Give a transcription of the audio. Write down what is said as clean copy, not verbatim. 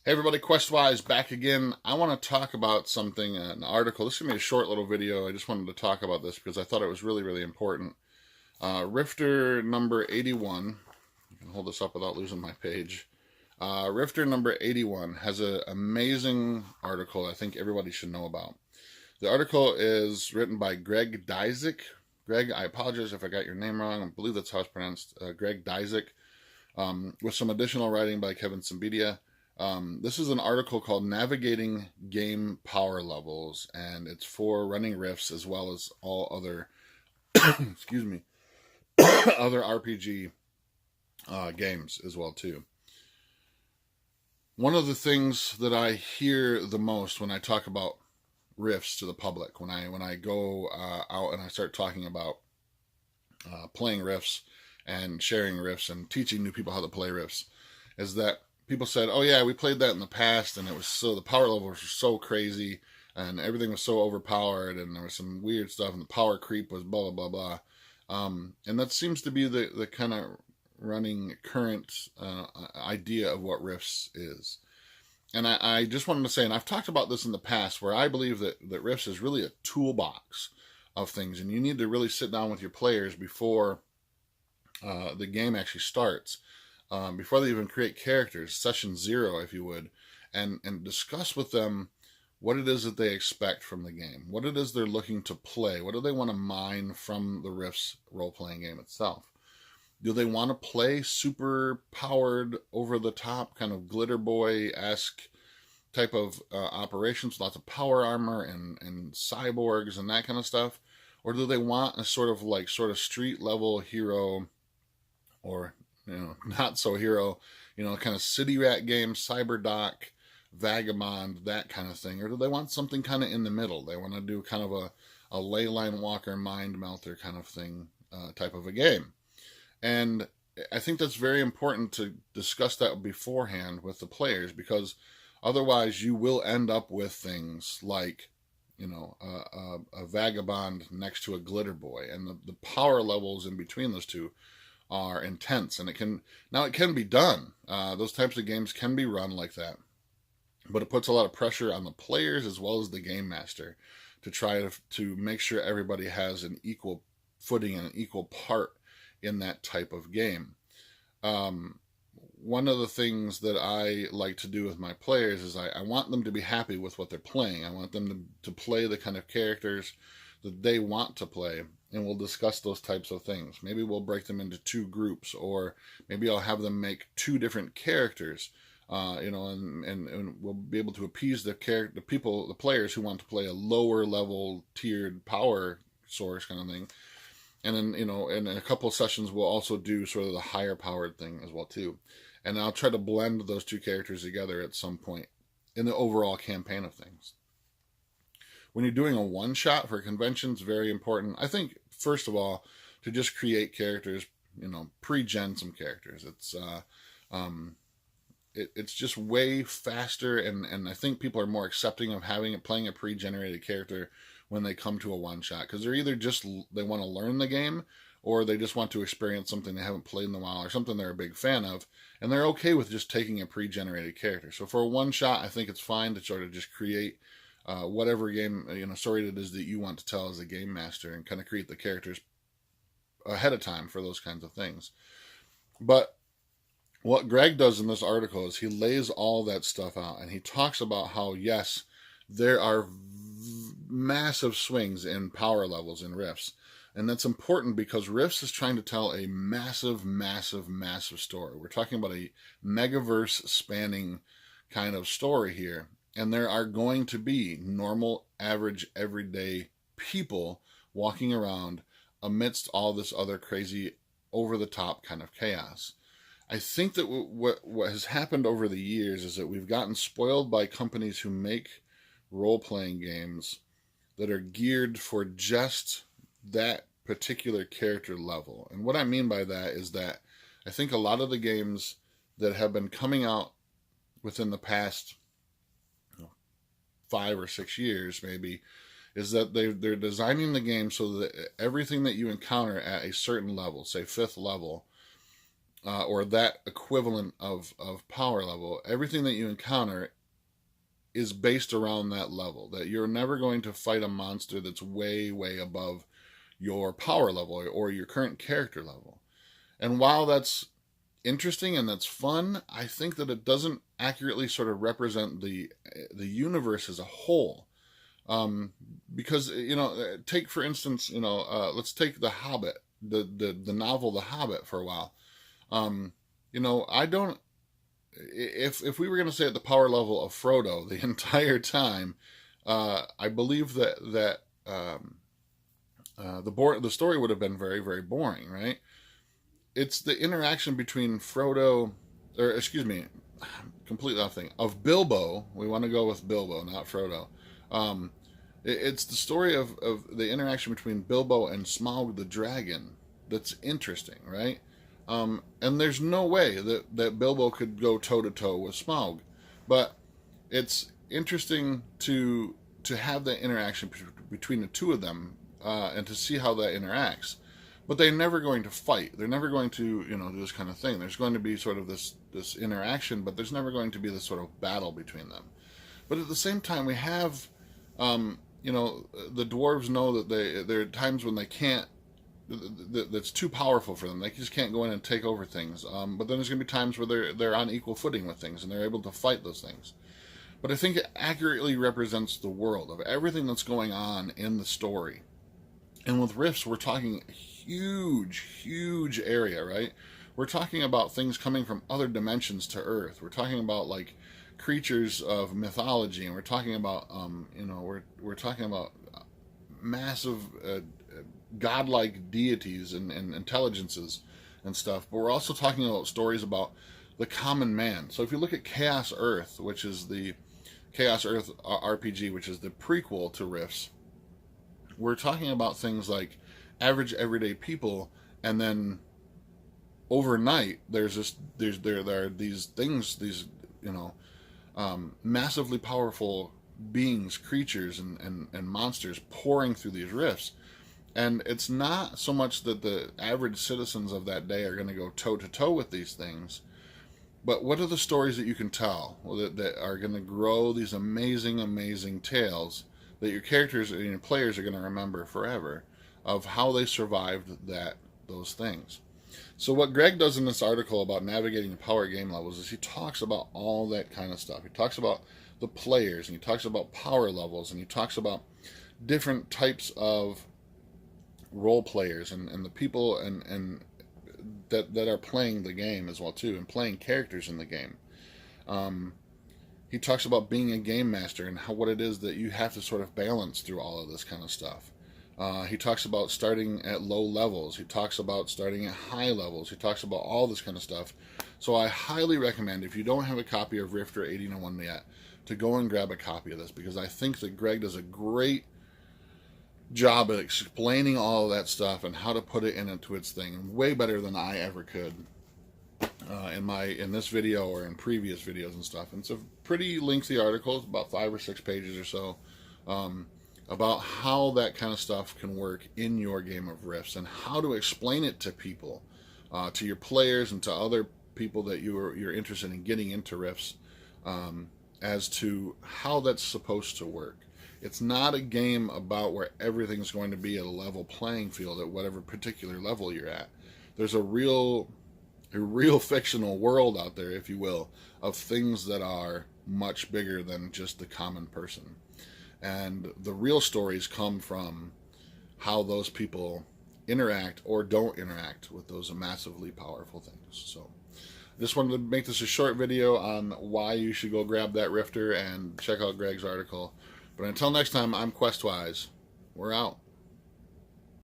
Hey everybody, Questwise back again. I want to talk about something, an article. This is going to be a short little video. I just wanted to talk about this because I thought it was really, really important. Rifter number 81. I can hold this up without losing my page. Rifter number 81 has an amazing article I think everybody should know about. The article is written by Greg Dyzik. Greg, I apologize if I got your name wrong. I believe that's how it's pronounced. Greg Dyzik, with some additional writing by Kevin Simbidia. This is an article called Navigating Game Power Levels, and it's for running Rifts as well as all other, excuse me, other RPG games as well too. One of the things that I hear the most when I talk about Rifts to the public, when I go out and I start talking about playing Rifts and sharing Rifts and teaching new people how to play Rifts, is that people said, "Oh yeah, we played that in the past, and it was so the power levels were so crazy, and everything was so overpowered, and there was some weird stuff, and the power creep was blah blah blah blah." And that seems to be the kind of running current idea of what Rifts is. And I just wanted to say, and I've talked about this in the past, where I believe that Rifts is really a toolbox of things, and you need to really sit down with your players before the game actually starts. Before they even create characters, session zero, if you would, and discuss with them what it is that they expect from the game, what it is they're looking to play, what do they want to mine from the Rifts role-playing game itself. Do they want to play super powered, over-the-top, kind of Glitter Boy-esque type of operations, lots of power armor and cyborgs and that kind of stuff? Or do they want a sort of street-level hero, or not so hero, kind of city rat game, Cyberdoc, Vagabond, that kind of thing? Or do they want something kind of in the middle? They want to do kind of a Leyline Walker, Mind Melter kind of thing, type of a game. And I think that's very important to discuss that beforehand with the players, because otherwise you will end up with things like, a Vagabond next to a Glitter Boy, and the power levels in between those two are intense. And it can be done. Those types of games can be run like that, but it puts a lot of pressure on the players as well as the game master to try to make sure everybody has an equal footing and an equal part in that type of game. One of the things that I like to do with my players is I want them to be happy with what they're playing. I want them to play the kind of characters that they want to play, and we'll discuss those types of things. Maybe we'll break them into two groups, or maybe I'll have them make two different characters, and we'll be able to appease the players who want to play a lower level tiered power source kind of thing. And then, in a couple of sessions, we'll also do sort of the higher powered thing as well too. And I'll try to blend those two characters together at some point in the overall campaign of things. When you're doing a one-shot for conventions, very important, I think, first of all, to just create characters, pre-gen some characters. It's just way faster, and I think people are more accepting of playing a pre-generated character when they come to a one-shot, because they're either they want to learn the game, or they just want to experience something they haven't played in a while, or something they're a big fan of, and they're okay with just taking a pre-generated character. So for a one-shot, I think it's fine to sort of just create whatever game, story it is that you want to tell as a game master, and kind of create the characters ahead of time for those kinds of things. But what Greg does in this article is he lays all that stuff out, and he talks about how, yes, there are massive swings in power levels in Rifts. And that's important because Rifts is trying to tell a massive, massive, massive story. We're talking about a megaverse spanning kind of story here. And there are going to be normal, average, everyday people walking around amidst all this other crazy, over-the-top kind of chaos. I think that what has happened over the years is that we've gotten spoiled by companies who make role-playing games that are geared for just that particular character level. And what I mean by that is that I think a lot of the games that have been coming out within the past 5 or 6 years maybe, is that they're designing the game so that everything that you encounter at a certain level, say 5th level, or that equivalent of power level, everything that you encounter is based around that level. That you're never going to fight a monster that's way, way above your power level or your current character level. And while that's interesting and that's fun, I think that it doesn't accurately sort of represent the universe as a whole. Because take for instance, let's take The Hobbit, the novel The Hobbit for a while. I don't. If we were going to say at the power level of Frodo the entire time, I believe that the story would have been very, very boring, right? It's the interaction between Frodo, or excuse me, completely off thing, of Bilbo. We want to go with Bilbo, not Frodo. It's the story of the interaction between Bilbo and Smaug the dragon that's interesting, right? And there's no way that Bilbo could go toe to toe with Smaug, but it's interesting to have that interaction between the two of them, and to see how that interacts. But they're never going to fight. They're never going to do this kind of thing. There's going to be sort of this interaction, but there's never going to be this sort of battle between them. But at the same time, we have the dwarves know that there are times when they can't. That's too powerful for them. They just can't go in and take over things. But then there's going to be times where they're on equal footing with things and they're able to fight those things. But I think it accurately represents the world of everything that's going on in the story. And with Rifts, we're talking a huge, huge area, right? We're talking about things coming from other dimensions to Earth. We're talking about like creatures of mythology, and we're talking about we're talking about massive godlike deities and intelligences and stuff. But we're also talking about stories about the common man. So if you look at Chaos Earth, which is the Chaos Earth RPG, which is the prequel to Rifts, we're talking about things like average everyday people, and then overnight there are these things, these massively powerful beings, creatures, and monsters pouring through these rifts. And it's not so much that the average citizens of that day are going to go toe to toe with these things, but what are the stories that you can tell that are going to grow these amazing, amazing tales that your characters and your players are going to remember forever, of how they survived those things. So what Greg does in this article about navigating the power game levels is he talks about all that kind of stuff. He talks about the players, and he talks about power levels, and he talks about different types of role players and the people and that are playing the game as well too, and playing characters in the game. He talks about being a game master and what it is that you have to sort of balance through all of this kind of stuff. He talks about starting at low levels. He talks about starting at high levels. He talks about all this kind of stuff. So I highly recommend, if you don't have a copy of Rifter 1801 yet, to go and grab a copy of this, because I think that Greg does a great job at explaining all of that stuff and how to put it into its thing, way better than I ever could. In this video or in previous videos and stuff. And it's a pretty lengthy article. It's about 5 or 6 pages or so, about how that kind of stuff can work in your game of Rifts, and how to explain it to people, to your players and to other people that you're interested in getting into Rifts, as to how that's supposed to work. It's not a game about where everything's going to be at a level playing field at whatever particular level you're at. There's a real fictional world out there, if you will, of things that are much bigger than just the common person. And the real stories come from how those people interact or don't interact with those massively powerful things. So I just wanted to make this a short video on why you should go grab that Rifter and check out Greg's article. But until next time, I'm Questwise. We're out.